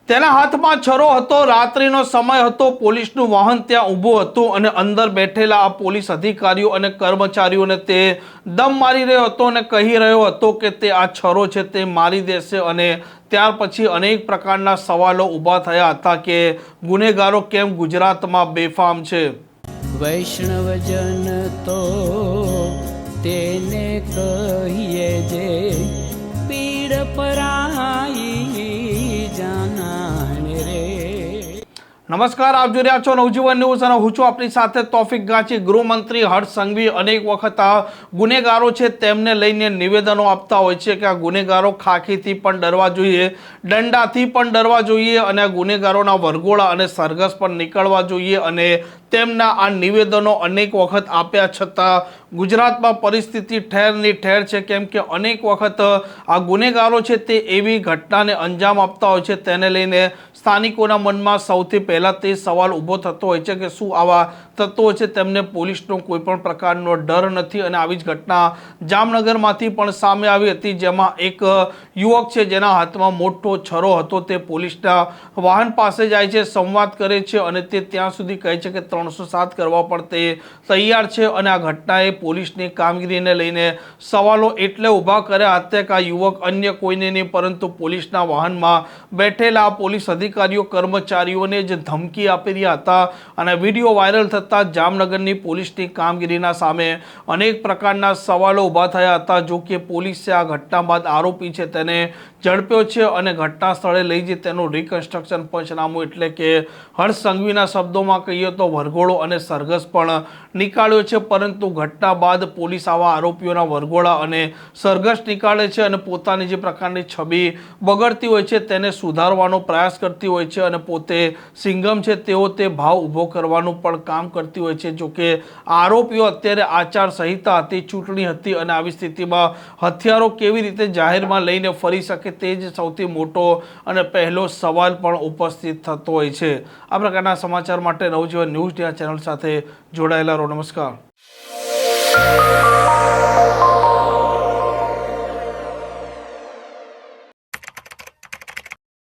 તેના હાથમાં છરો હતો, રાત્રિનો સમય હતો, પોલીસનું વાહન ત્યાં ઊભું હતું અને અંદર બેઠેલા આ પોલીસ અધિકારીઓ અને કર્મચારીઓને તે દમ મારી રહ્યો હતો અને કહી રહ્યો હતો કે તે આ છરો છે તે મારી દેશે. અને ત્યાર પછી અનેક પ્રકારના સવાલો ઊભા થયા હતા કે ગુનેગારો કેમ ગુજરાતમાં બેફામ છે. વૈષ્ણવજન તો તેને કહીએ જે પીડ પરાઈ જાનાને રે. નમસ્કાર, આપ જોઈ રહ્યા છો નવજીવન ન્યૂઝ અને હું છું આપણી સાથે તોફિક ગાંચી. ગૃહમંત્રી હર્ષ સંઘવી અનેક વખત આ ગુનેગારો છે તેમને લઈને નિવેદનો આપતા હોય છે કે આ ગુનેગારો ખાખીથી પણ ડરવા જોઈએ, દંડાથી પણ ડરવા જોઈએ અને આ ગુનેગારોના વરઘોડા અને સરઘસ પણ નીકળવા જોઈએ. અને તેમના આ નિવેદનો અનેક વખત આપ્યા છતાં ગુજરાતમાં પરિસ્થિતિ ઠેરની ઠેર છે, કેમ કે અનેક વખત આ ગુનેગારો છે તે એવી ઘટનાને અંજામ આપતા હોય છે તેને લઈને સ્થાનિકોના મનમાં સૌથી પહેલાં તે સવાલ ઊભો થતો હોય છે કે શું આવા તત્વો છે તેમને પોલીસનો કોઈ પણ પ્રકારનો ડર નથી. અને આવી જ ઘટના જામનગરમાંથી પણ સામે આવી હતી, જેમાં એક યુવક છે જેના હાથમાં મોટો છરો હતો. તે પોલીસના વાહન પાસે જાય છે, સંવાદ કરે છે અને તે ત્યાં સુધી કહે છે કે 307 કરવા પણ તે તૈયાર છે. અને આ ઘટનાએ પોલીસની કામગીરીને લઈને સવાલો એટલે ઊભા કર્યા હતા કે આ યુવક અન્ય કોઈને નહીં પરંતુ પોલીસના વાહનમાં બેઠેલા પોલીસ અધિકારીઓ કર્મચારીઓને જ ધમકી આપી રહ્યા હતા. અને વિડીયો વાયરલ થતાં જામનગરની પોલીસની કામગીરીના સામે અનેક પ્રકારના સવાલો ઊભા થયા હતા. જો કે પોલીસે આ ઘટના બાદ આરોપી છે તેને ઝડપ્યો છે અને ઘટના સ્થળે લઈ જઈ તેનું રિકન્સ્ટ્રક્શન પંચનામું એટલે કે હર્ષ સંઘવીના શબ્દોમાં કહીએ તો વરઘોડો અને સરઘસ પણ નીકાળ્યો છે. પરંતુ ઘટના બાદ પોલીસ આવા આરોપીઓના વરઘોડા અને સરઘસ નીકાળે છે અને પોતાની જે પ્રકારની છબી બગડતી હોય છે તેને સુધારવાનો પ્રયાસ કરતી હોય છે અને પોતે સિંઘમ છે તેઓ તે ભાવ ઊભો કરવાનું પણ કામ કરતી હોય છે. જોકે આરોપીઓ અત્યારે આચાર સંહિતા હતી, ચૂંટણી હતી અને આવી સ્થિતિમાં હથિયારો કેવી રીતે જાહેરમાં લઈને ફરી શકે તે જ સૌથી મોટો અને પહેલો સવાલ પણ ઉપસ્થિત થતો હોય છે. આ પ્રકારના સમાચાર માટે નવજીવન ન્યૂઝ ચેનલ સાથે જોડાયેલા રહો. નમસ્કાર.